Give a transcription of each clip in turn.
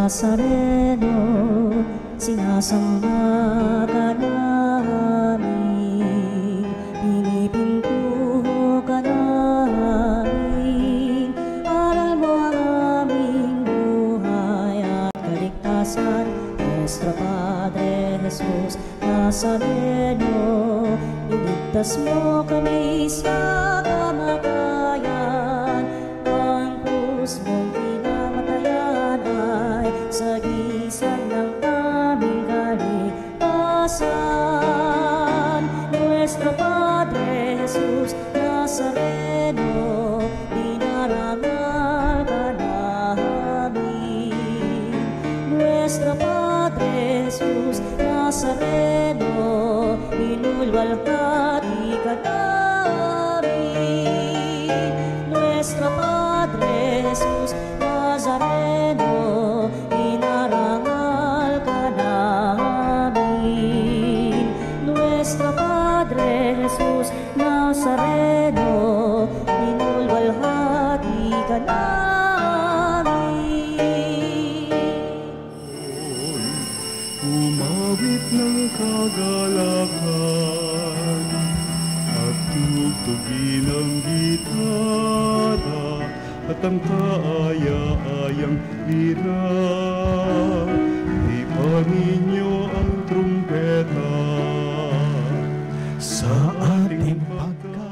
Nazareno, sinasamba ka namin, pinipintuho ka namin, aral mo ang aming buhay at kaligtasan. Nuestro Padre Jesus Nazareno, iligtas mo kami sa kamatayan, ang krus mong pinamatayan ay sagisag ng aming kaligtasan. Nuestro Padre Jesus Nazareno, dinarangal ka namin. Nuestro Padre Jesus Nazareno, inulwalhati ka namin. Nuestro Padre Jesus Nazareno, inarangal ka namin. Nuestro Padre Jesus Nazareno, inulwalhati ka namin. Umawit ng kagalakan at tugtugin ang gitara at ang kaaya-ayang lira. Ipanin niyo ang trumpeta sa ating pagkabaga.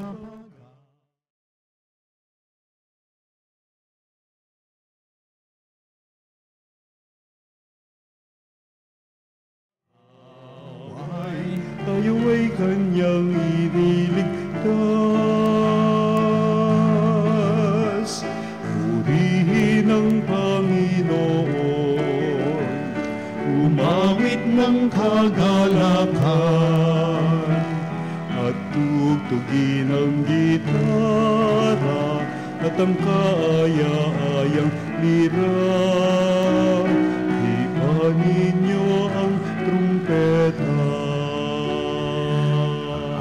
Tayo ay kanyang iniligtas. Purihin ang Panginoon, umawit ng kagalakan at tugtugin ang gitara at ang kaaya-ayang lira. Ipanin niyo ang trumpeta.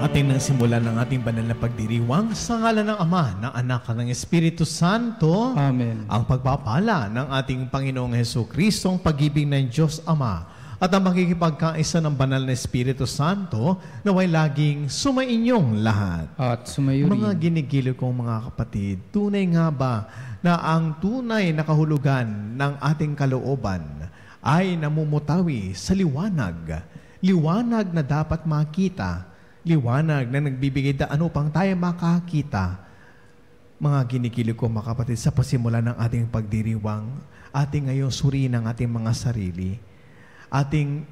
Ating nang simulan ng ating banal na pagdiriwang sa ngalan ng Ama, ng Anak at ng Espiritu Santo. Amen. Ang pagpapala ng ating Panginoong Hesukristo, ang pag-ibig ng Diyos Ama, at ang makikipagkaisa ng banal na Espiritu Santo naway laging sumainyong lahat. At sumayo rin. Mga ginigiliw kong mga kapatid, tunay nga ba na ang tunay na kahulugan ng ating kalooban ay namumutawi sa liwanag? Liwanag na dapat makita, liwanag na nagbibigay daan upang tayo makakita. Mga ginikilig ko mga kapatid, sa pasimula ng ating pagdiriwang, ating ngayon suriin ang ating mga sarili, ating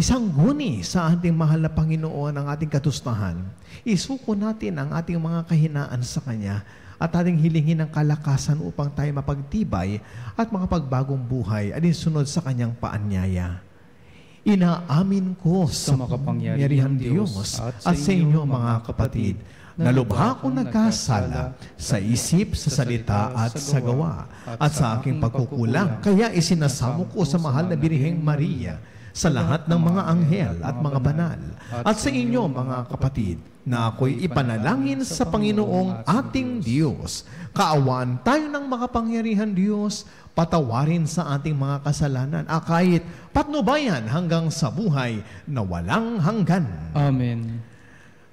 isang guni sa ating mahal na Panginoon, ang ating katustahan. Isuko natin ang ating mga kahinaan sa Kanya at ating hilingin ang kalakasan upang tayo mapagtibay at makapagbagong buhay alinsunod sa Kanyang paanyaya. Inaamin ko sa makapangyarihang Diyos at sa inyo mga kapatid, na lubha ko nagkasala sa isip, sa salita at sa gawa, at sa aking pagkukulang. Kaya isinasamo ko sa mahal na Birheng Maria, sa lahat ng mga anghel at mga banal, at sa inyo mga kapatid, na ako'y ipanalangin sa Panginoong ating Diyos. Kaawaan tayo ng makapangyarihan Diyos, patawarin sa ating mga kasalanan, kahit patnubayan hanggang sa buhay na walang hanggan. Amen.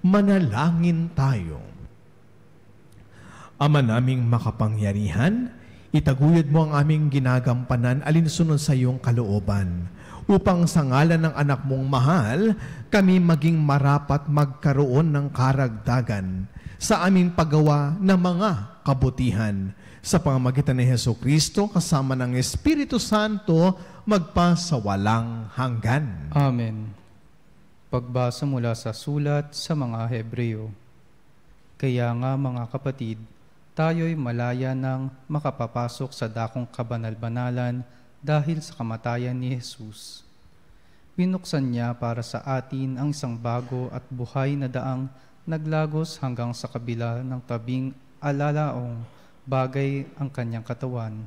Manalangin tayo. Ama naming makapangyarihan, itaguyod mo ang aming ginagampanan alinsunod sa iyong kalooban, upang sa ngalan ng anak mong mahal, kami maging marapat magkaroon ng karagdagan sa aming paggawa ng mga kabutihan. Sa pamamagitan ni Hesukristo, kasama ng Espiritu Santo, magpasawalang hanggan. Amen. Pagbasa mula sa sulat sa mga Hebreo. Kaya nga mga kapatid, tayo'y malaya nang makapapasok sa dakong kabanal-banalan dahil sa kamatayan ni Jesus. Binuksan niya para sa atin ang isang bago at buhay na daang naglagos hanggang sa kabila ng tabing alalaong bagay ang kanyang katawan.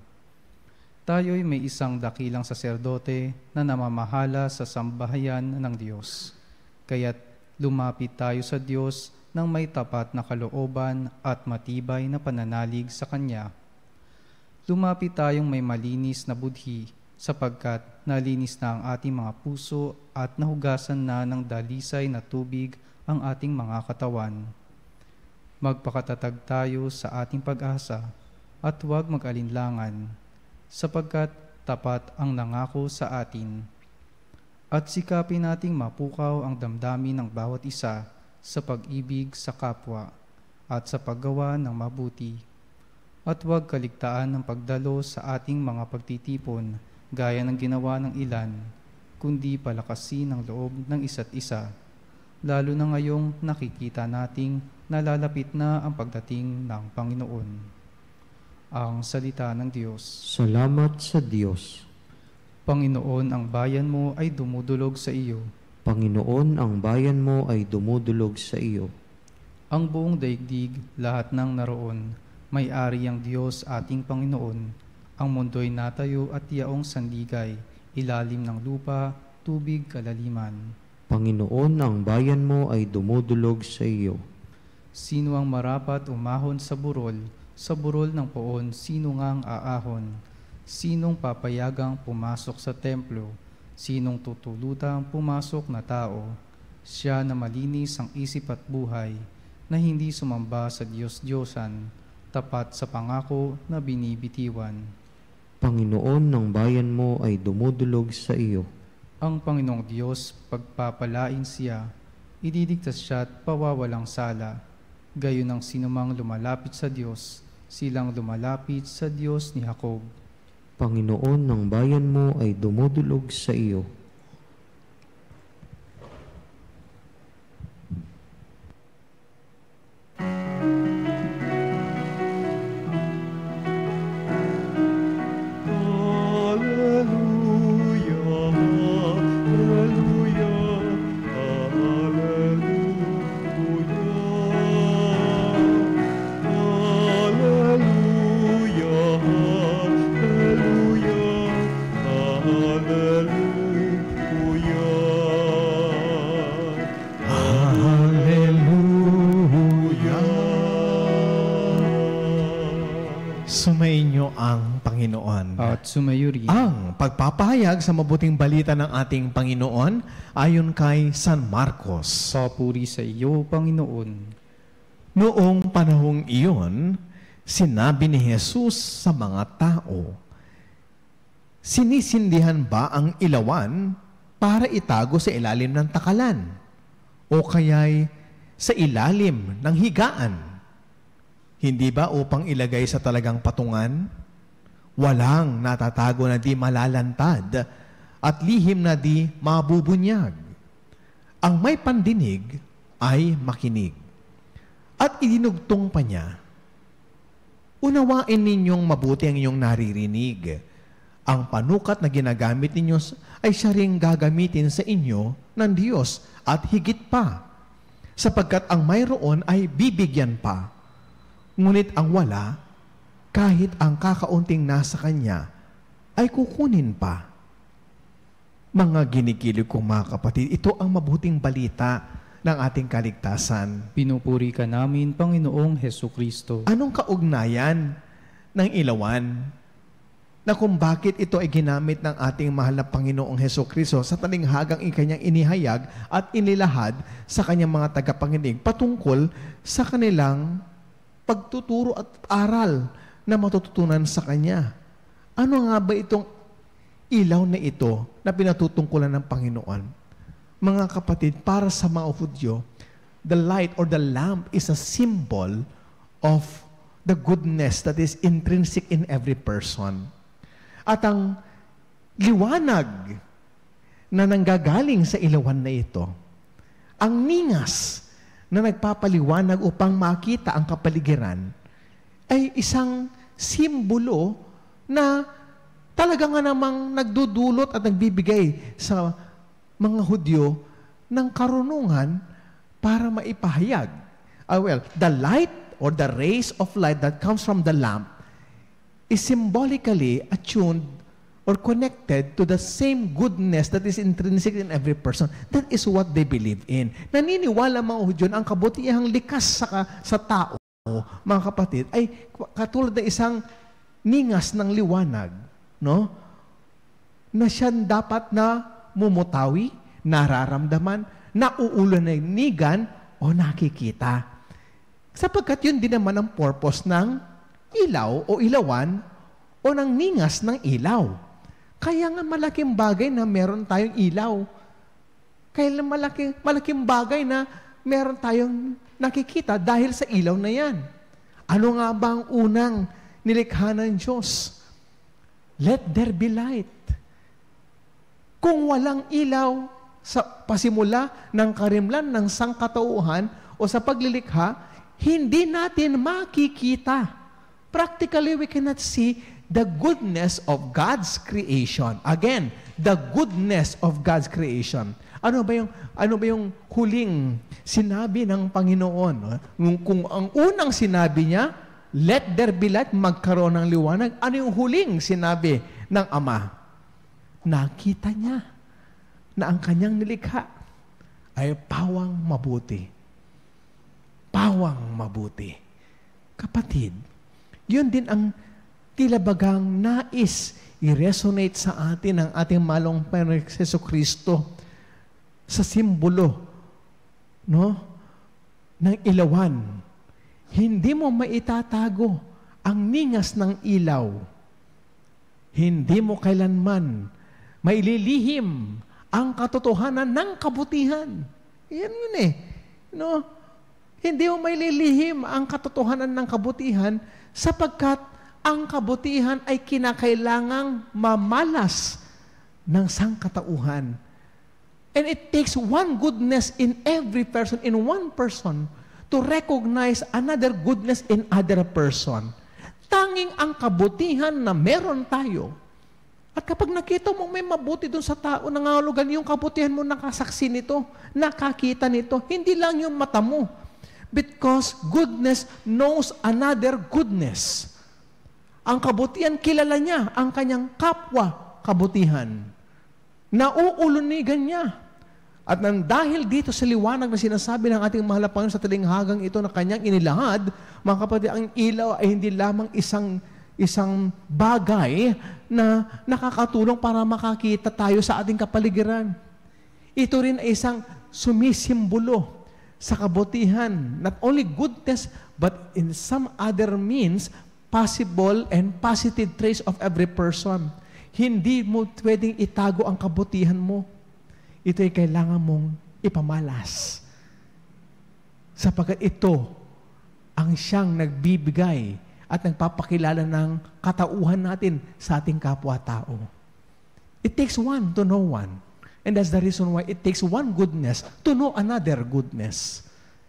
Tayo'y may isang dakilang saserdote na namamahala sa sambahayan ng Diyos. Kaya't lumapit tayo sa Diyos ng may tapat na kalooban at matibay na pananalig sa Kanya. lumapit tayong may malinis na budhi, sapagkat nalinis na ang ating mga puso at nahugasan na ng dalisay na tubig ang ating mga katawan. Magpakatatag tayo sa ating pag-asa at huwag mag-alinlangan, sapagkat tapat ang nangako sa atin. At sikapin nating mapukaw ang damdamin ng bawat isa sa pag-ibig sa kapwa at sa paggawa ng mabuti. At huwag kaligtaan ng pagdalo sa ating mga pagtitipon gaya ng ginawa ng ilan, kundi palakasin ang loob ng isa't isa, lalo na ngayong nakikita nating nalalapit na ang pagdating ng Panginoon. Ang salita ng Diyos. Salamat sa Diyos. Panginoon, ang bayan mo ay dumudulog sa iyo. Panginoon, ang bayan mo ay dumudulog sa iyo. Ang buong daigdig, lahat ng naroon, may-ari ang Diyos ating Panginoon. Ang mundo'y natayo at yaong sandigay, ilalim ng lupa, tubig kalaliman. Panginoon, ang bayan mo ay dumudulog sa iyo. Sino ang marapat umahon sa burol ng poon, sino ngang aahon? Sinong papayagang pumasok sa templo? Sinong tutulutang pumasok na tao? Siya na malinis ang isip at buhay, na hindi sumamba sa Diyos-Diyosan, tapat sa pangako na binibitiwan. Panginoon, ng bayan mo ay dumudulog sa iyo. Ang Panginoong Diyos, pagpapalain siya, ididigtas siya at pawawalang sala. Gayon ang sinumang lumalapit sa Diyos, silang lumalapit sa Diyos ni Jacob. Panginoon, ng bayan mo ay dumudulog sa iyo. Sumainyo ang Panginoon. At sumayo rin. Ang pagpapahayag sa mabuting balita ng ating Panginoon ayon kay San Marcos. Papuri sa iyo, Panginoon. Noong panahong iyon, sinabi ni Jesus sa mga tao, "Sinisindihan ba ang ilawan para itago sa ilalim ng takalan? O kaya'y sa ilalim ng higaan? Hindi ba upang ilagay sa talagang patungan? Walang natatago na di malalantad at lihim na di mabubunyag. Ang may pandinig ay makinig." At idinugtong pa niya, "Unawain ninyong mabuti ang inyong naririnig. Ang panukat na ginagamit ninyo ay siya ring gagamitin sa inyo ng Diyos at higit pa, sapagkat ang mayroon ay bibigyan pa. Ngunit ang wala, kahit ang kakaunting nasa kanya, ay kukunin pa." Mga ginikilig kong mga kapatid, ito ang mabuting balita ng ating kaligtasan. Pinupuri ka namin, Panginoong Hesukristo. Anong kaugnayan ng ilawan na kung bakit ito ay ginamit ng ating mahal na Panginoong Hesukristo sa talinghagang ikanyang inihayag at inilahad sa kanyang mga tagapanginig patungkol sa kanilang pagtuturo at aral na matututunan sa Kanya? Ano nga ba itong ilaw na ito na pinatutungkulan ng Panginoon? Mga kapatid, para sa mga Hudyo, the light or the lamp is a symbol of the goodness that is intrinsic in every person. At ang liwanag na nanggagaling sa ilawan na ito, ang ningas na nagpapaliwanag upang makita ang kapaligiran, ay isang simbolo na talaga nga namang nagdudulot at nagbibigay sa mga Hudyo ng karunungan para maipahayag. The light or the rays of light that comes from the lamp is symbolically attuned or connected to the same goodness that is intrinsic in every person. That is what they believe in. Naniniwala mga Hudyo ang kabutihang likas sa tao, mga kapatid, ay katulad ng isang ningas ng liwanag, no? Na siya dapat na mumutawi, nararamdaman, nauulanigan o nakikita. Sapagkat yun din naman ang purpose ng ilaw o ilawan o ng ningas ng ilaw. Kaya nga malaking bagay na meron tayong ilaw. Kaya malaking bagay na meron tayong nakikita dahil sa ilaw na yan. Ano nga ba ang unang nilikha ng Diyos? Let there be light. Kung walang ilaw sa pasimula ng karimlan ng sangkatauhan o sa paglilikha, hindi natin makikita. Practically, we cannot see the goodness of God's creation. Again, the goodness of God's creation. Ano ba yung huling sinabi ng Panginoon? Kung ang unang sinabi niya, let there be light, magkaroon ng liwanag. Ano yung huling sinabi ng Ama? Nakita niya na ang kanyang nilikha ay pawang mabuti. Pawang mabuti. Kapatid, yun din ang tila bagang nais i-resonate sa atin ng ating malong Panginoong Jesucristo sa simbolo, no, ng ilawan. Hindi mo maitatago ang ningas ng ilaw. Hindi mo kailanman maililihim ang katotohanan ng kabutihan. Yan yun eh. No? Hindi mo maililihim ang katotohanan ng kabutihan sapagkat ang kabutihan ay kinakailangang mamalas ng sangkatauhan. And it takes one goodness in every person, in one person, to recognize another goodness in other person. Tanging ang kabutihan na meron tayo. At kapag nakita mo may mabuti dun sa tao, nangangahulugan yung kabutihan mo, nakasaksi nito, nakakita nito, hindi lang yung mata mo. Because goodness knows another goodness. Ang kabutihan, kilala niya ang kanyang kapwa kabutihan. Nauulunigan niya. At nang dahil dito sa liwanag na sinasabi ng ating mahal na Panginoon sa talinghagang ito na kanyang inilahad, mga kapatid, ang ilaw ay hindi lamang isang bagay na nakakatulong para makakita tayo sa ating kapaligiran. Ito rin ay isang sumisimbolo sa kabutihan. Not only goodness, but in some other means, possible and positive traits of every person. Hindi mo pwedeng itago ang kabutihan mo. Ito ay kailangan mong ipamalas. Sapagkat ito ang siyang nagbibigay at nagpapakilala ng katauhan natin sa ating kapwa-tao. It takes one to know one. And that's the reason why it takes one goodness to know another goodness.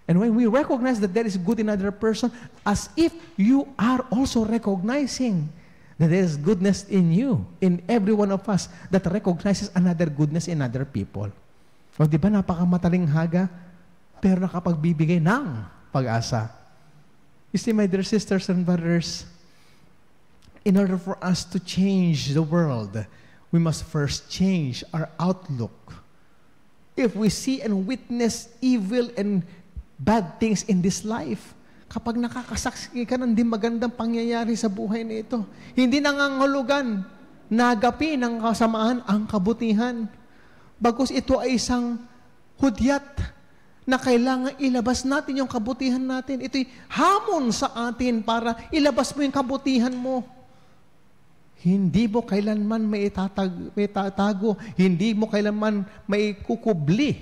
And when we recognize that there is good in another person, as if you are also recognizing that there is goodness in you, in every one of us, that recognizes another goodness in other people. O di ba napakamataling haga, pero nakapagbibigay ng pag-asa. You see, my dear sisters and brothers, in order for us to change the world, we must first change our outlook. If we see and witness evil and bad things in this life, kapag nakakasaksi ka ng di magandang pangyayari sa buhay na ito, hindi nangangahulugan na agapi ng kasamaan ang kabutihan. Bagkus ito ay isang hudyat na kailangan ilabas natin yung kabutihan natin. Ito'y hamon sa atin para ilabas mo yung kabutihan mo. Hindi mo kailanman may itatago. Hindi mo kailanman may kukubli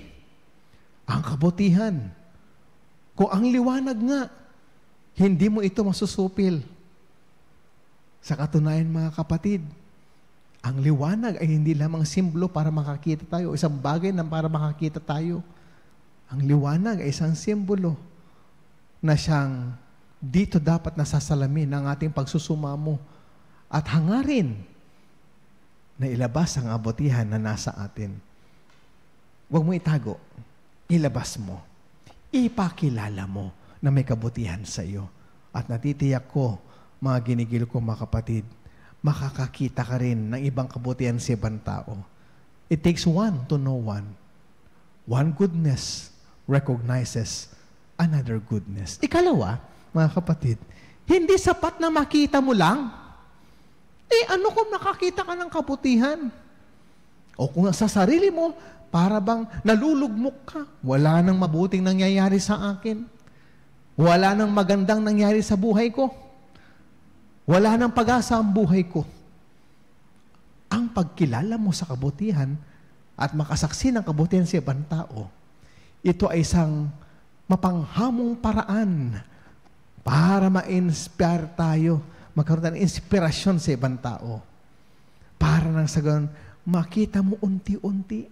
ang kabutihan. Kung ang liwanag nga, hindi mo ito masusupil. Sa katunayan, mga kapatid, ang liwanag ay hindi lamang simbolo para makakita tayo, isang bagay na para makakita tayo. Ang liwanag ay isang simbolo na siyang dito dapat nasasalamin ng ating pagsusumamo at hangarin na ilabas ang kabutihan na nasa atin. Huwag mo itago. Ilabas mo. Ipakilala mo na may kabutihan sa iyo. At natitiyak ko, mga ginigil ko, mga kapatid, makakakita ka rin ng ibang kabutihan sa ibang tao. It takes one to know one. One goodness recognizes another goodness. Ikalawa, mga kapatid, hindi sapat na makita mo lang. Ano kung nakakita ka ng kabutihan? O kung sa sarili mo, para bang nalulugmok ka, wala nang mabuting nangyayari sa akin. Wala nang magandang nangyari sa buhay ko. Wala nang pag-asa ang buhay ko. Ang pagkilala mo sa kabutihan at makasaksi ng kabutihan sa ibang tao, ito ay isang mapanghamong paraan para ma-inspire tayo, magkaroon ng inspirasyon sa ibang tao. Para nang sa ganun, makita mo unti-unti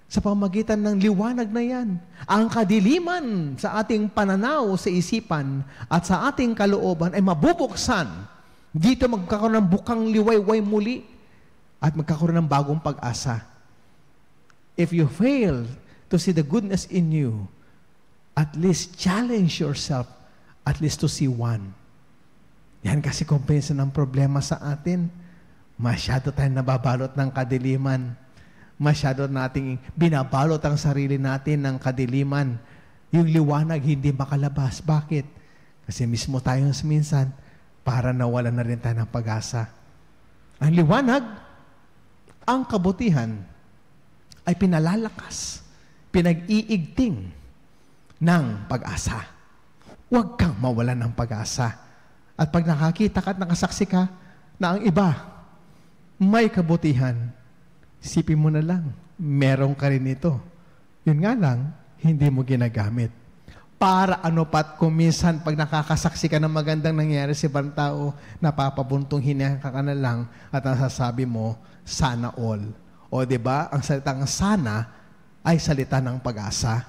sa pamagitan ng liwanag na yan, ang kadiliman sa ating pananaw sa isipan at sa ating kalooban ay mabubuksan. Dito magkakaroon ng bukang liwayway muli at magkakaroon ng bagong pag-asa. If you fail to see the goodness in you, at least challenge yourself at least to see one. Yan kasi kumpensa ng problema sa atin. Masyado tayong nababalot ng kadiliman. Masyado nating binabalot ang sarili natin ng kadiliman. Yung liwanag hindi makalabas. Bakit? Kasi mismo tayo minsan para nawalan na rin tayo ng pag-asa. Ang liwanag, ang kabutihan, ay pinalalakas, pinag-iigting ng pag-asa. Huwag kang mawalan ng pag-asa. At pag nakakita ka at nakasaksi ka na ang iba may kabutihan, isipin mo na lang, meron ka rin ito. Yun nga lang, hindi mo ginagamit. Para ano pat kung minsan pag nakakasaksi ka ng magandang nangyari sa ibang tao, napapabuntong hinahang ka na lang at nasasabi mo, sana all. O diba, ang salitang sana ay salita ng pag-asa.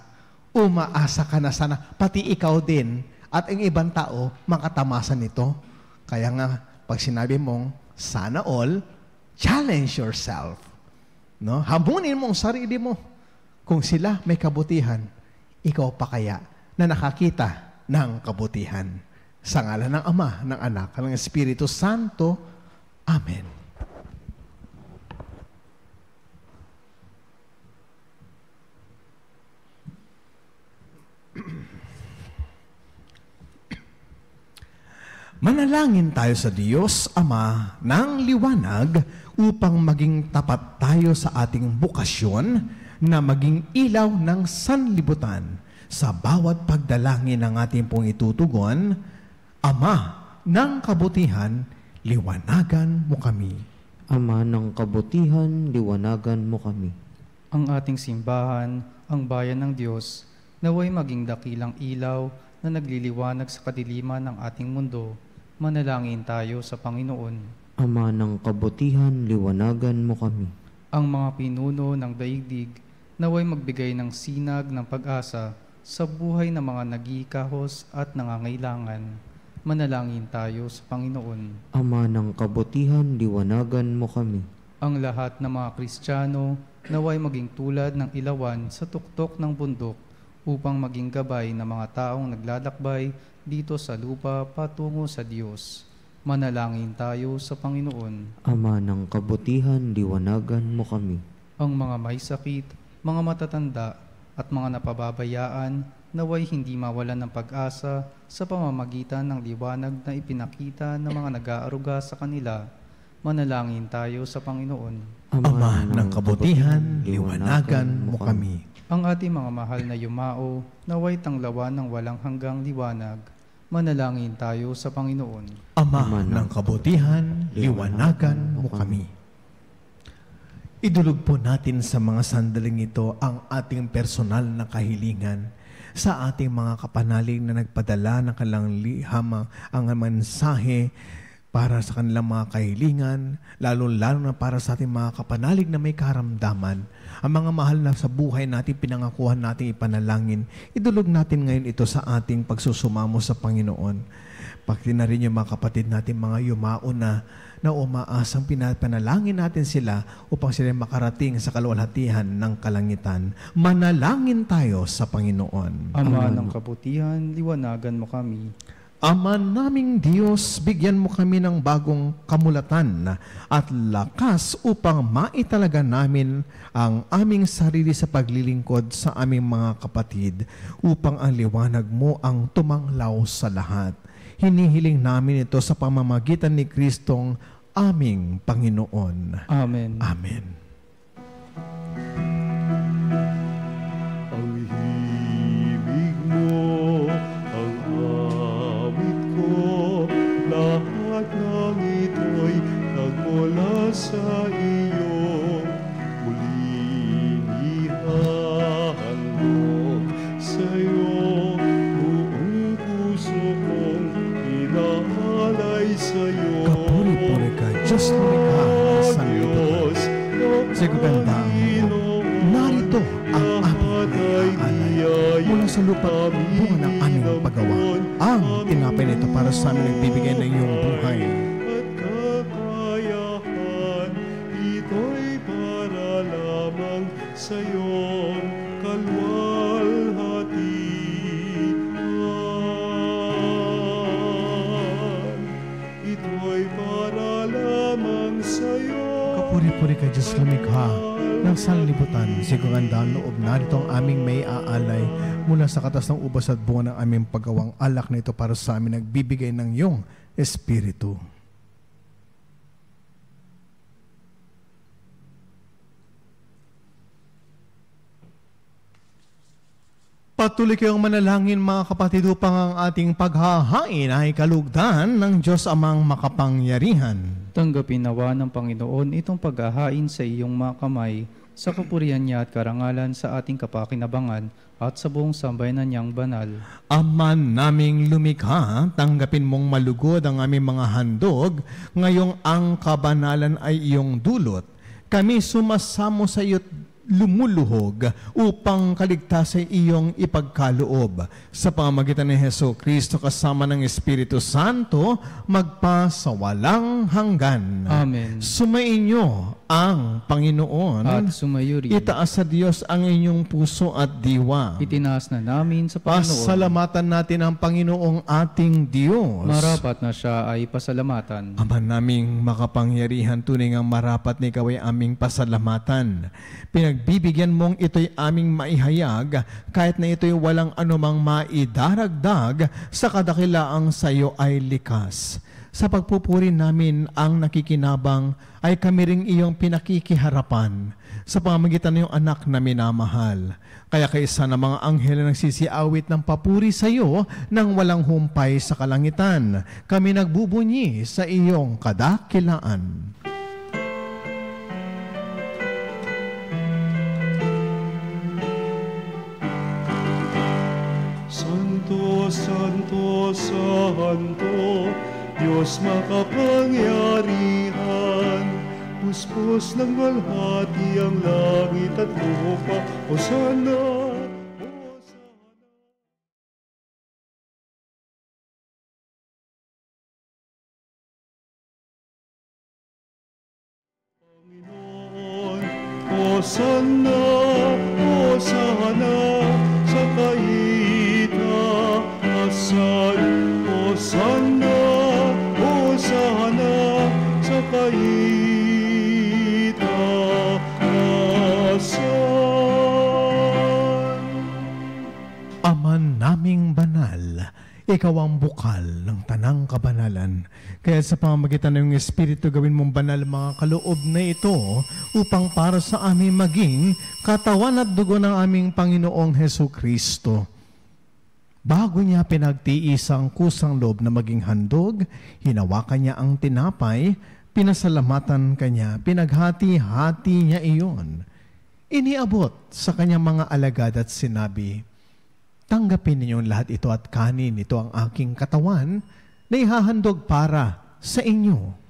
Umaasa ka na sana, pati ikaw din, at ang ibang tao makatamasa nito. Kaya nga, pag sinabi mong sana all, challenge yourself. No? Hamunin mo ang sarili mo. Kung sila may kabutihan, ikaw pa kaya na nakakita ng kabutihan. Sa ngalan ng Ama, ng Anak, ng Espiritu Santo. Amen. Manalangin tayo sa Diyos, Ama, ng liwanag upang maging tapat tayo sa ating bukasyon na maging ilaw ng sanlibutan sa bawat pagdalangin ng ating pong itutugon. Ama ng kabutihan, liwanagan mo kami. Ama ng kabutihan, liwanagan mo kami. Ang ating simbahan, ang bayan ng Diyos, naway maging dakilang ilaw na nagliliwanag sa kadiliman ng ating mundo. Manalangin tayo sa Panginoon. Ama ng kabutihan, liwanagan mo kami. Ang mga pinuno ng daigdig, naway magbigay ng sinag ng pag-asa sa buhay ng mga nagikahos at nangangailangan. Manalangin tayo sa Panginoon. Ama ng kabutihan, liwanagan mo kami. Ang lahat ng mga Kristiyano, naway maging tulad ng ilawan sa tuktok ng bundok upang maging gabay ng mga taong naglalakbay dito sa lupa patungo sa Diyos. Manalangin tayo sa Panginoon. Ama ng kabutihan, liwanagan mo kami. Ang mga may sakit, mga matatanda, at mga napababayaan, naway hindi mawalan ng pag-asa sa pamamagitan ng liwanag na ipinakita ng mga nag-aaruga sa kanila. Manalangin tayo sa Panginoon. Ama ng kabutihan, liwanagan mo kami. Ang ating mga mahal na yumao, naway tanglawan ng walang hanggang liwanag. Manalangin tayo sa Panginoon. Ama ng kabutihan, liwanagan mo kami. Idulog po natin sa mga sandaling ito ang ating personal na kahilingan sa ating mga kapanalig na nagpadala ng kanilang liham ang mensahe para sa kanilang mga kahilingan, lalo-lalo na para sa ating mga kapanalig na may karamdaman. Ang mga mahal na sa buhay natin, pinangakuhan natin ipanalangin, idulog natin ngayon ito sa ating pagsusumamo sa Panginoon. Pati na rin yung mga kapatid natin, mga yumao na umaasang pinapanalangin natin sila upang sila makarating sa kaluwalhatihan ng kalangitan. Manalangin tayo sa Panginoon. Ama ng kabutihan, liwanagan mo kami. Ama naming Diyos, bigyan mo kami ng bagong kamulatan at lakas upang maitalaga namin ang aming sarili sa paglilingkod sa aming mga kapatid upang ang liwanag mo ang tumanglaw sa lahat. Hinihiling namin ito sa pamamagitan ni Kristong aming Panginoon. Amen. Amen. Ang himig mo, ang awit ko, lahat ng ito'y nagmula sa iyo. Muling ihahandog sa iyo, buong puso kong inaalay sa iyo. Kapuri-puri ka, Diyos lumikha ng sanlibutan. Sa kagandang mo, narito ang aming naiaalay mula sa lupa bunga ng aming paggawa. Ang tinapay nito para sa amin nagbibigay ng iyong buhay. At kakayahan, ito'y para lamang sa iyong kalwalhatian. Ito'y para lamang sa iyo. Kapuri-puri ka, Diyos lumikha ng sanlibutan. Sa kagandang loob, narito ang aming may aalay mula sa katas ng ubas at bunga ng aming paggawang alak na ito para sa amin nagbibigay ng iyong Espiritu. Patuloy kayong manalangin mga kapatid upang ang ating paghahain ay kalugdan ng Diyos Amang makapangyarihan. Tanggapin nawa ng Panginoon itong paghahain sa iyong mga kamay, sa kapurihan niya at karangalan sa ating kapakinabangan at sa buong sambayanan niyang banal. Aman naming lumikha, tanggapin mong malugod ang aming mga handog, ngayong ang kabanalan ay iyong dulot. Kami sumasamo sa iyo't lumuluhog upang kaligtasan iyong ipagkaloob. Sa pamamagitan ni Hesus Kristo kasama ng Espiritu Santo, magpasawalang hanggan. Amen. Sumainyo ang Panginoon. At sumayo rin. Itaas sa Diyos ang inyong puso at diwa. Itinaas na namin sa Panginoon. Pasalamatan natin ang Panginoong ating Diyos. Marapat na siya ay pasalamatan. Ama naming makapangyarihan, tunay ngang marapat na ikaw ay aming pasalamatan. Pinagbibigyan mong ito'y aming maihayag, kahit na ito'y walang anumang maidaragdag, sa kadakilaang sa iyo ay likas. Sa pagpupuri namin ang nakikinabang, ay kami ring iyong pinakikiharapan sa pamamagitan ng iyong anak na minamahal. Kaya kaisa ng mga anghel na nagsisiawit ng papuri sa iyo nang walang humpay sa kalangitan, kami nagbubunyi sa iyong kadakilaan. Santo, Santo, Santo, Diyos makapangyarihan, puspos ng walhati ang langit at lupa. Hosana, Hosana. Panginoon, Hosana, Hosana, sa kaitaasan. Hosana, Hosana, sa kaitaasan. Aman naming banal, ikaw ang bukal ng tanang kabanalan. Kaya sa pamamagitan ng Espiritu, gawin mong banal mga kaloob na ito upang para sa amin maging katawan at dugo ng aming Panginoong Hesus Kristo. Bago niya pinagtiis ang kusang loob na maging handog, hinawakan niya ang tinapay, pinasalamatan kanya, pinaghati-hati niya iyon. Iniabot sa kanyang mga alagad at sinabi, tanggapin ninyong lahat ito at kanin, ito ang aking katawan na ihahandog para sa inyo.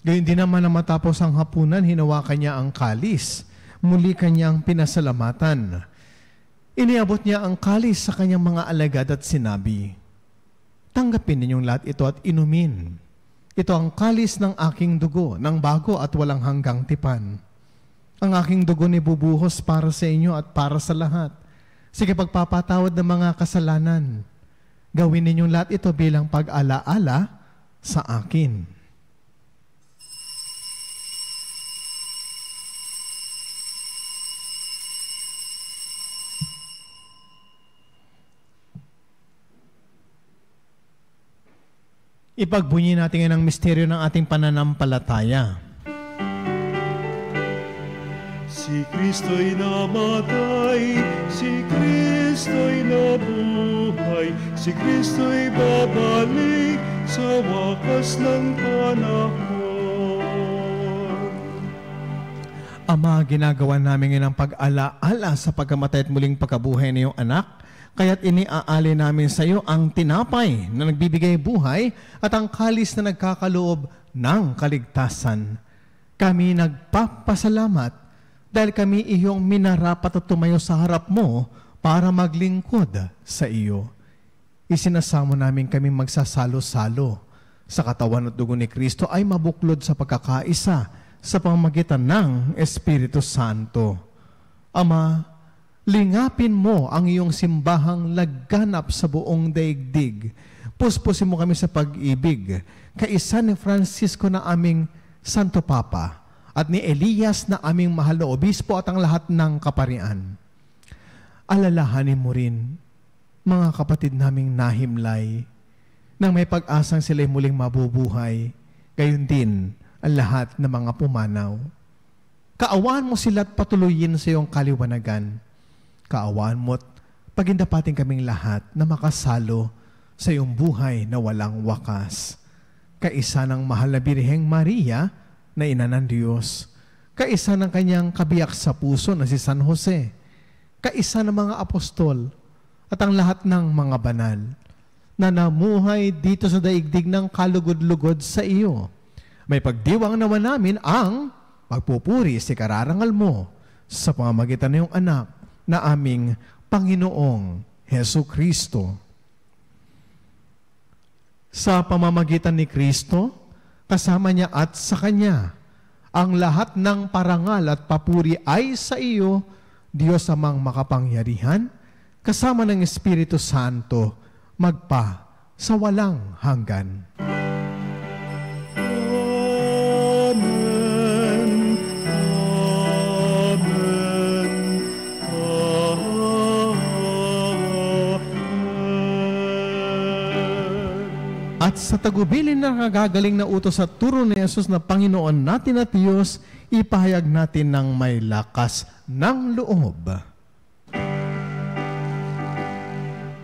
Gayun din naman na matapos ang hapunan, hinawakan niya ang kalis. Muli kanyang pinasalamatan. Iniabot niya ang kalis sa kanyang mga alagad at sinabi, tanggapin ninyong lahat ito at inumin. Ito ang kalis ng aking dugo, ng bago at walang hanggang tipan. Ang aking dugo ni bubuhos para sa inyo at para sa lahat. Sige, pagpapatawad ng mga kasalanan. Gawin ninyong lahat ito bilang pag-alaala sa akin. Ipagbunyi natin ngayon ang misteryo ng ating pananampalataya. Si Kristo'y namatay, si Kristo'y nabuhay, si Kristo'y babalik sa wakas ng panahon. Ama, ginagawa namin ngayon ang pag-alaala sa pagkamatay at muling pagkabuhay ng iyong anak. Kaya't iniaali namin sa iyo ang tinapay na nagbibigay buhay at ang kalis na nagkakaloob ng kaligtasan. Kami nagpapasalamat dahil kami iyong minarapat at tumayo sa harap mo para maglingkod sa iyo. Isinasamo namin kami magsasalo-salo sa katawan at dugo ni Kristo ay mabuklod sa pagkakaisa sa pamamagitan ng Espiritu Santo. Ama, lingapin mo ang iyong simbahang laganap sa buong daigdig. Puspusin mo kami sa pag-ibig, kaisa ni Francisco na aming Santo Papa, at ni Elias na aming mahal na obispo at ang lahat ng kaparian. Alalahanin mo rin, mga kapatid naming nahimlay, nang may pag-asang sila'y muling mabubuhay, gayon din ang lahat ng mga pumanaw. Kaawaan mo sila at patuloyin sa iyong kaliwanagan. Kaawaan mo't pagindapatin kaming lahat na makasalo sa iyong buhay na walang wakas. Kaisa ng mahal na Birheng Maria na ina ng Diyos. Kaisa ng kanyang kabiyak sa puso na si San Jose. Kaisa ng mga apostol at ang lahat ng mga banal na namuhay dito sa daigdig ng kalugod-lugod sa iyo. May pagdiwang naman namin ang pagpupuri sa kararangal mo sa pamamagitan ng iyong anak na aming Panginoong Hesu Kristo. Sa pamamagitan ni Kristo, kasama niya at sa Kanya, ang lahat ng parangal at papuri ay sa iyo, Diyos amang makapangyarihan, kasama ng Espiritu Santo, magpa sa walang hanggan. At sa tagubilin na nagagaling na utos at turo ni Jesus na Panginoon natin at Diyos, ipahayag natin ng may lakas ng loob.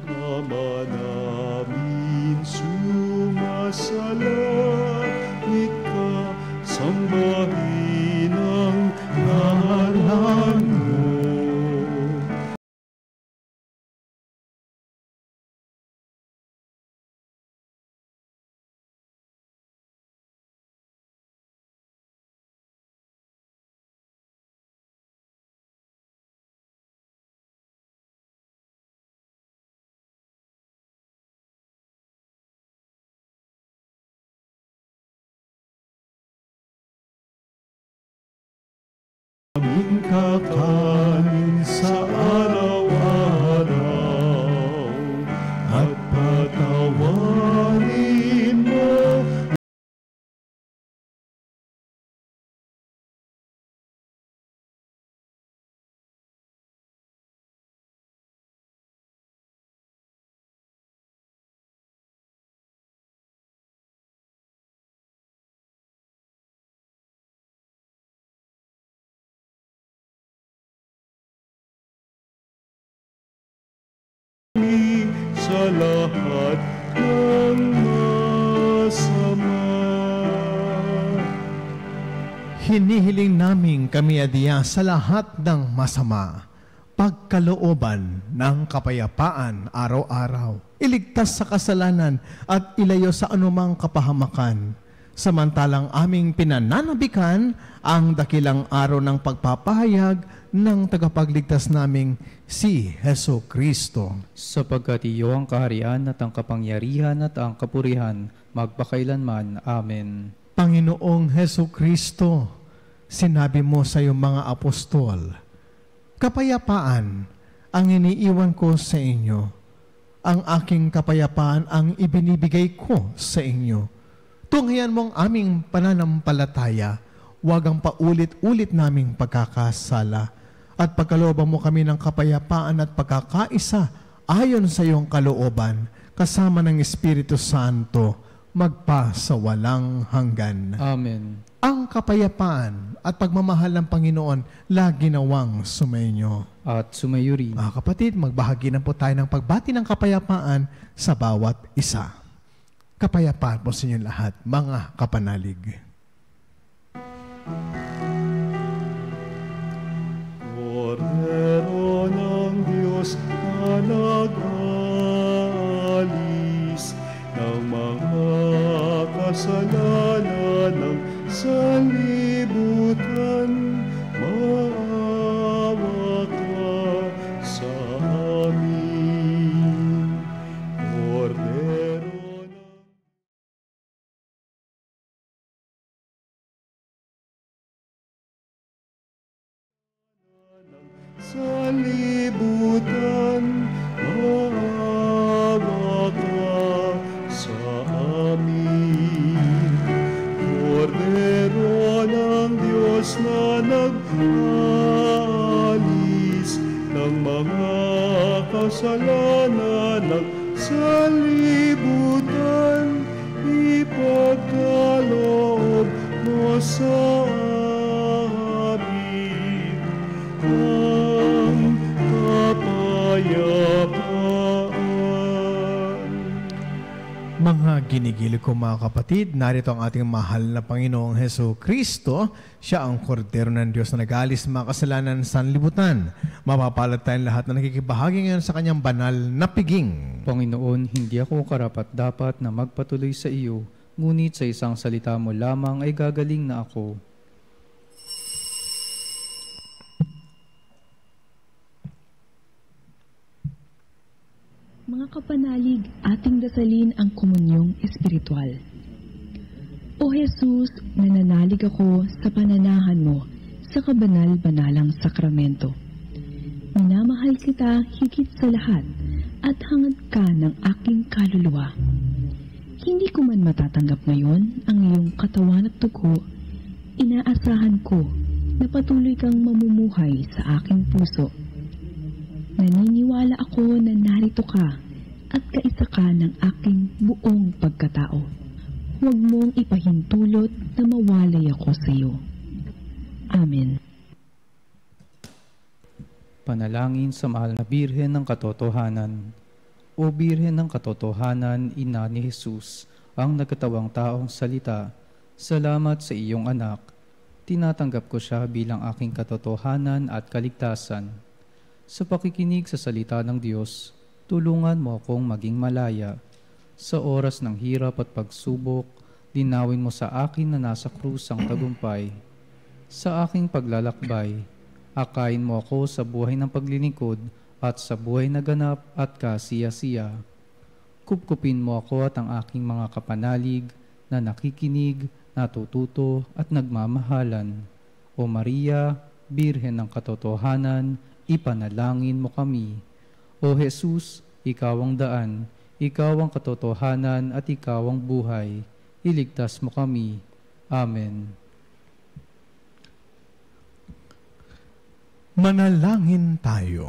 Ama namin sumasalangit ka, sambahin ang ngalan mo. Aming kakanin sa araw-araw at patawarin mo sa lahat ng masama. Hinihiling namin kami adiya sa lahat ng masama, pagkalooban ng kapayapaan araw-araw, iligtas sa kasalanan at ilayo sa anumang kapahamakan. Samantalang aming pinananabikan ang dakilang araw ng pagpapahayag ng tagapagligtas naming si Hesu Kristo. Sapagkat iyo ang kaharian at ang kapangyarihan at ang kapurihan, magpakailanman. Amen. Panginoong Hesu Kristo, sinabi mo sa iyong mga apostol, kapayapaan ang iniiwan ko sa inyo. Ang aking kapayapaan ang ibinibigay ko sa inyo. Tunghayan mo ang aming pananampalataya, huwag ang paulit-ulit naming pagkakasala, at pagkalooban mo kami ng kapayapaan at pagkakaisa ayon sa iyong kalooban, kasama ng Espiritu Santo, magpa sa walang hanggan. Amen. Ang kapayapaan at pagmamahal ng Panginoon lagi nawang sumainyo. At sumayo rin. Mga kapatid, magbahagi na po tayo ng pagbati ng kapayapaan sa bawat isa. Kapayapaan po sa inyo lahat, mga kapanalig. Kordero ng Diyos na nag-alis ng mga kasalanan ng sanlibutan, maawa ka sa amin. Kordero ng sanlibutan, maawa ka sa amin. Kordero ng Diyos na nag-alis ng mga kasalanan ng sanlibutan, ipagkaloob mo sa amin ang kapayapaan. Mga ginigili ko mga kapatid, narito ang ating mahal na Panginoong Heso Kristo. Siya ang kordero ng Diyos na nag-alis mga kasalanan sa sanlibutan. Mapapalad tayong lahat na nakikibahagi ngayon sa kanyang banal na piging. Panginoon, hindi ako karapat-dapat na magpatuloy sa iyo, ngunit sa isang salita mo lamang ay gagaling na ako. Mga kapanalig, ating dasalin ang komunyong espiritual. O Jesus, nananalig ako sa pananahan mo sa kabanal-banalang sakramento. Minamahal kita higit sa lahat at hangad ka ng aking kaluluwa. Hindi ko man matatanggap ngayon ang iyong katawan at dugo, inaasahan ko na patuloy kang mamumuhay sa aking puso. Naniniwala ako na narito ka at kaisa ka ng aking buong pagkatao. Huwag mong ipahintulot na mawalay ako sa iyo. Amen. Panalangin sa mahal na Birhen ng Katotohanan. O Birhen ng Katotohanan, Ina ni Jesus, ang nagkatawang taong salita, salamat sa iyong anak. Tinatanggap ko siya bilang aking katotohanan at kaligtasan. Sa pakikinig sa salita ng Diyos, tulungan mo akong maging malaya. Sa oras ng hirap at pagsubok, linawin mo sa akin na nasa krus ang tagumpay. Sa aking paglalakbay, akayin mo ako sa buhay ng paglilingkod at sa buhay na ganap at kasiya-siya. Kupkupin mo ako at ang aking mga kapanalig na nakikinig, natututo at nagmamahalan. O Maria, Birhen ng Katotohanan, ipanalangin mo kami. O Jesus, ikaw ang daan, ikaw ang katotohanan at ikaw ang buhay. Iligtas mo kami. Amen. Manalangin tayo.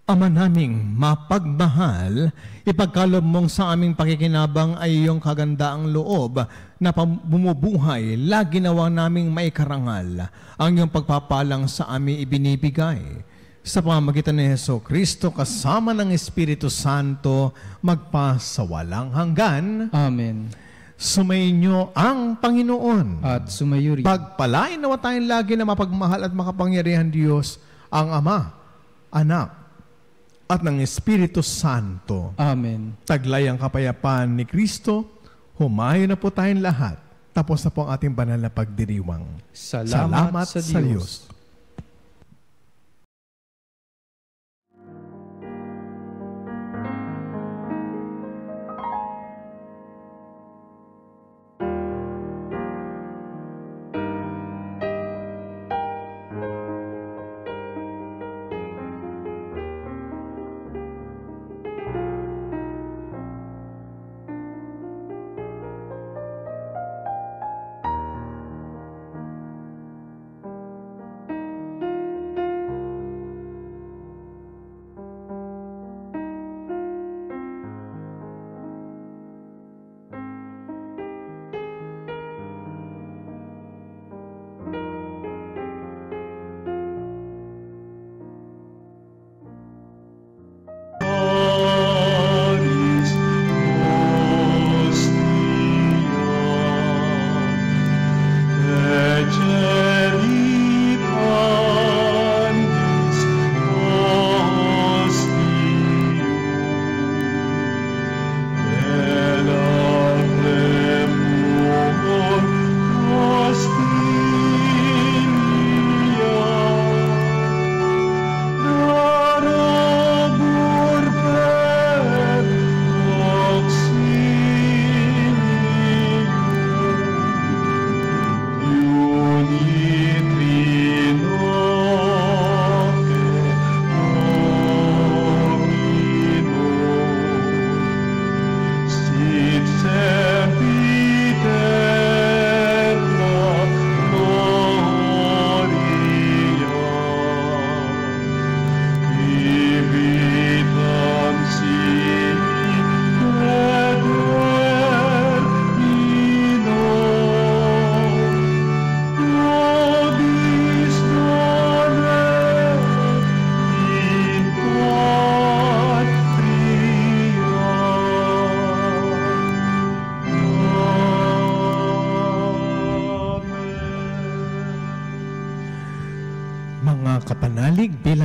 Ama naming mapagmahal, ipagkaloob mong sa aming pakikinabang ay iyong kagandaang loob na bumubuhay, lagi nawang naming maikarangal ang iyong pagpapalang sa aming ibinibigay. Sa pamamagitan ni Heso Kristo kasama ng Espiritu Santo, magpa sa walang hanggan. Amen. Sumainyo ang Panginoon. At sumayo rin. Pagpalain nawa tayong lagi na mapagmahal at makapangyarihan Diyos, ang Ama, Anak, at ng Espiritu Santo. Amen. Taglay ang kapayapaan ni Kristo, humayo na po tayong lahat. Tapos na po ang ating banal na pagdiriwang. Salamat sa Diyos.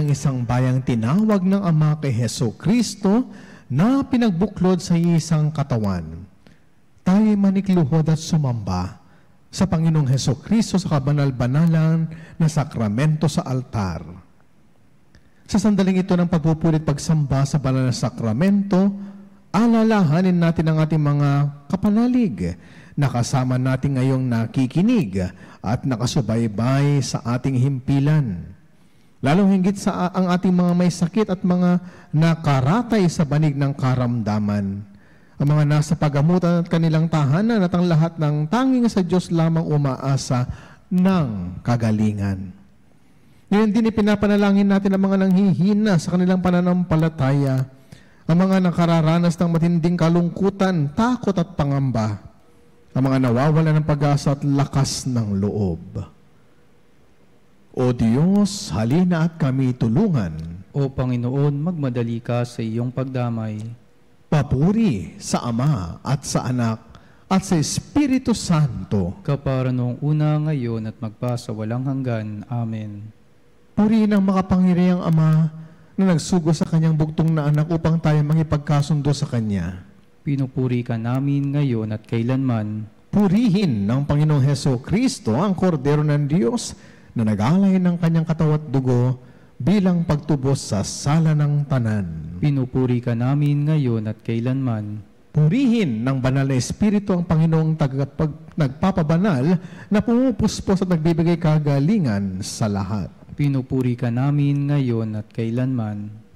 bilang isang bayang tinawag ng Ama kay Heso Kristo na pinagbuklod sa isang katawan, tayo manikluhod at sumamba sa Panginoong Heso Kristo sa kabanal-banalan na sakramento sa altar. Sa sandaling ito ng pagpupulit pagsamba sa banal na sakramento, alalahanin natin ang ating mga kapanalig na kasama natin ngayong nakikinig at nakasubaybay sa ating himpilan. Lalong hinggit sa ang ating mga may sakit at mga nakaratay sa banig ng karamdaman. Ang mga nasa pagamutan at kanilang tahanan at ang lahat ng tanging sa Diyos lamang umaasa ng kagalingan. Ngayon din ipinapanalangin natin ang mga nanghihina sa kanilang pananampalataya, ang mga nakararanas ng matinding kalungkutan, takot at pangamba, ang mga nawawala ng pag-asa at lakas ng loob. O Diyos, halina at kami tulungan. O Panginoon, magmadali ka sa iyong pagdamay. Papuri sa Ama at sa Anak at sa Espiritu Santo. Kapara noong una, ngayon at magpasawalang hanggan. Amen. Purihin ang makapangyarihang Ama na nagsugo sa kanyang bugtong na anak upang tayo mangipagkasundo sa kanya. Pinupuri ka namin ngayon at kailanman. Purihin ng Panginoong Heso Kristo ang kordero ng Diyos na nag-alay ng kanyang katawan at dugo bilang pagtubos sa sala ng tanan. Pinupuri ka namin ngayon at kailanman. Purihin ng banal na Espiritu ang Panginoong nagpapabanal na pumupuspos at nagbibigay kagalingan sa lahat. Pinupuri ka namin ngayon at kailanman.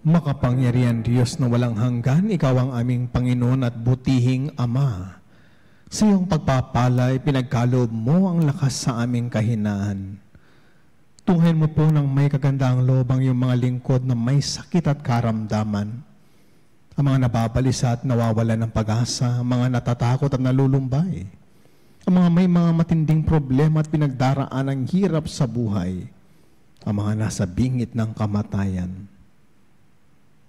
Makapangyarihan Diyos na walang hanggan, Ikaw ang aming Panginoon at butihing Ama. Sa iyong pagpapalay, pinagkaloob mo ang lakas sa aming kahinaan. Tunghayin mo po ng may kagandang loob ang iyong mga lingkod na may sakit at karamdaman. Ang mga nababalisa at nawawalan ng pag-asa, ang mga natatakot at nalulumbay. ang mga may mga matinding problema at pinagdaraan ng hirap sa buhay, ang mga nasa bingit ng kamatayan.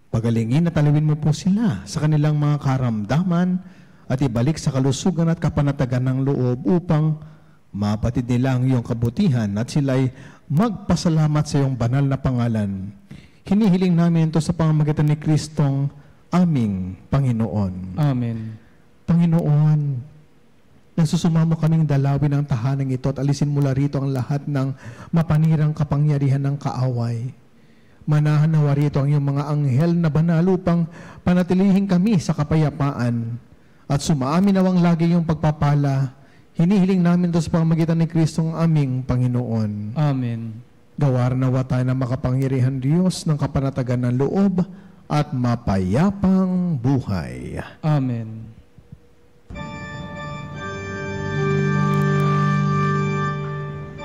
Pagalingin at alawin mo po sila sa kanilang mga karamdaman at ibalik sa kalusugan at kapanatagan ng loob upang mapatid nila ang iyong kabutihan at sila'y magpasalamat sa iyong banal na pangalan. Hinihiling namin ito sa pamamagitan ni Kristong aming Panginoon. Amen. Panginoon, nagsusumamo kaming dalawin ang tahanang ito at alisin mula rito ang lahat ng mapanirang kapangyarihan ng kaaway. Manahan nawa rito ang iyong mga anghel na banal upang panatilihin kami sa kapayapaan at sumaamin nawang lagi iyong pagpapala. Hinihiling namin ito sa pamamagitan ni Kristong aming Panginoon. Amen. Gawar nawa tayo ng makapangyarihan Diyos ng kapanatagan ng loob at mapayapang buhay. Amen.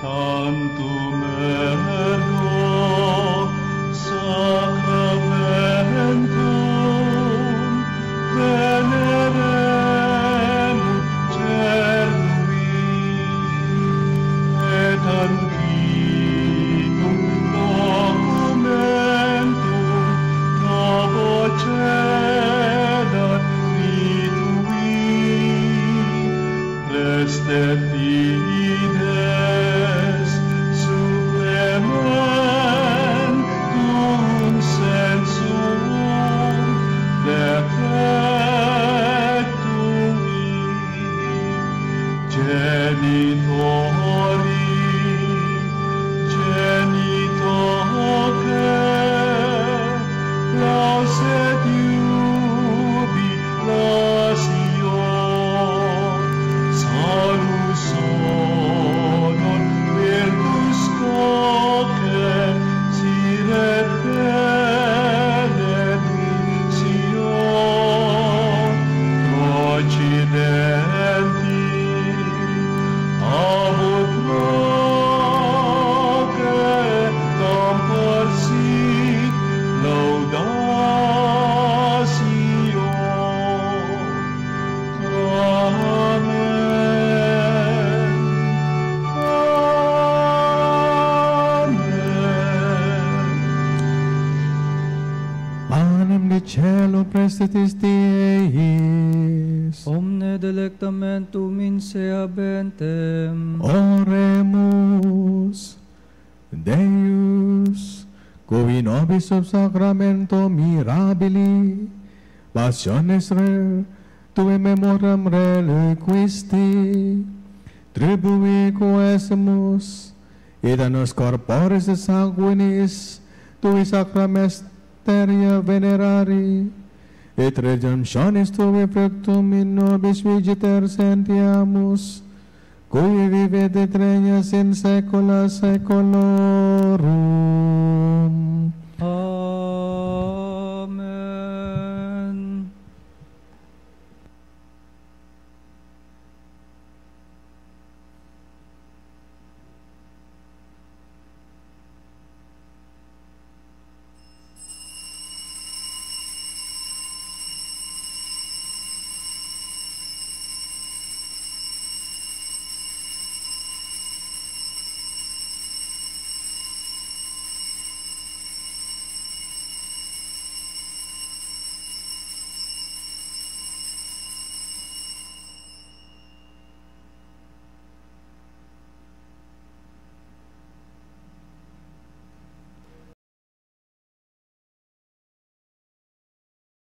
Tantum ergo sacramentum venerem cernui et antiquum documentum novo cedat vitui restet fides supremum sensum defectui genitori genitoque lauset jubilatio salus honor virtus coque siret benedictio procidenti abut noque campor sit laudatio. Amen. Panem de cielo prestitis Deis. Omne delectamentum in se habentem. Oremus. Deus, cui nobis sub sacramento mirabili, passiones tui memoriam reliquisti, tribui coesimus, et a nos corporis et sanguinis tui sacramesteria venerari, et redemptionis tui fructum in nobis vigiter sentiamus, cui vivet et regnas in saecula saeculorum. Amen.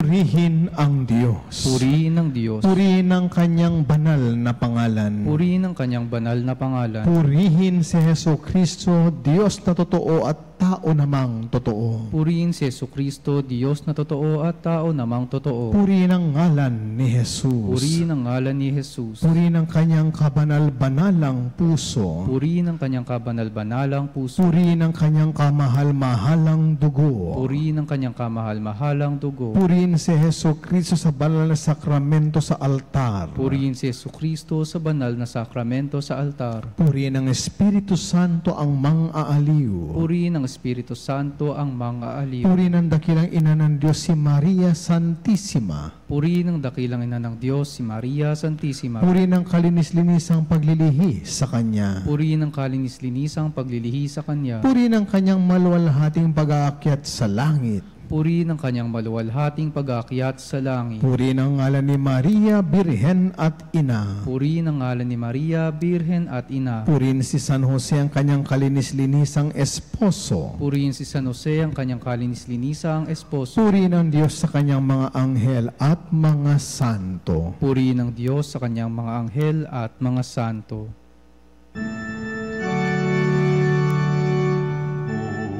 Purihin ang Diyos. Purihin ng Diyos. Purihin ang kanyang banal na pangalan. Purihin ang kanyang banal na pangalan. Purihin si Jesucristo, Diyos na totoo at tao namang totoo. Purihin si Jesucristo, Diyos na totoo at tao namang totoo. Purihin ang ngalan ni Jesus. Purihin ang ngalan ni Jesus. Purihin ang kanyang kabanal-banalang puso. Purihin ang kanyang kabanal-banalang puso. Purihin ang kanyang kamahal-mahalang dugo. Purihin ang kanyang kamahal-mahalang dugo. Purihin si Jesucristo sa banal na sakramento sa altar. Purihin si Jesucristo sa banal na sakramento sa altar. Purihin ang Espiritu Santo ang mang-aaliw. Purihin ang Espiritu Santo ang mga aliw. Puri ng dakilang ina ng Diyos si Maria Santissima. Puri ng dakilang ina ng Diyos, si Maria Santissima. Puri ng kalinis-linisang paglilihi sa Kanya. Puri ng kalinis-linisang paglilihi sa Kanya. Puri ng Kanyang maluwalhating pag-aakyat sa langit. Puri ng Kanyang maluwalhating pag-aakyat sa langit. Puri ng ngalan ni Maria, Birhen at Ina. Puri ng ngalan ni Maria, Birhen at Ina. Purihin si San Jose ang kanyang kalinis-linisang esposo. Purihin si San Jose ang kanyang kalinis-linisang esposo. Purihin ang Diyos sa kanyang mga anghel at mga santo. Purihin ng Diyos sa kanyang mga anghel at mga santo.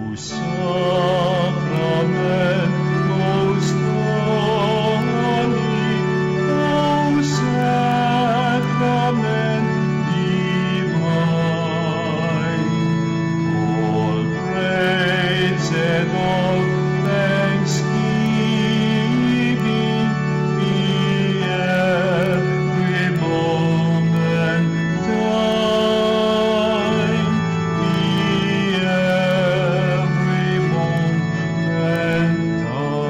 O Sacrament most holy, O Sacrament divine, all praise and all thanksgiving be every moment thine, be every moment thine.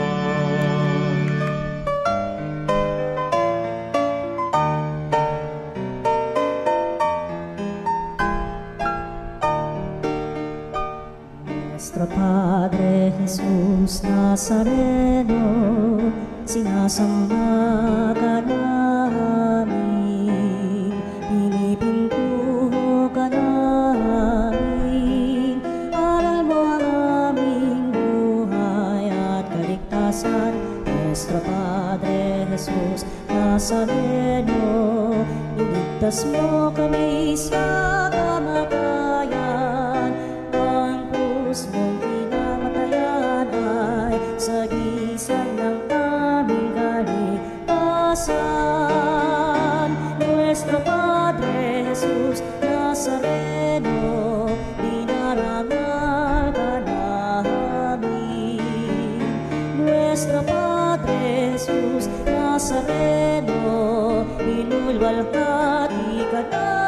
Nuestro Padre Jesus Nazareno, sinasamba ka namin, pinipintuho ka namin, aral mo ang aming buhay at kaligtasan. Nuestro Padre Jesus Nazareno, iligtas mo kami sa kamatayan, ang krus mong pinamatayan ay sagisag ng aming kaligtasan. Nuestro Padre Jesus Nazareno, dinarangal ka namin. Nuestro Padre Jesus Nazareno, inulwalhati ka namin.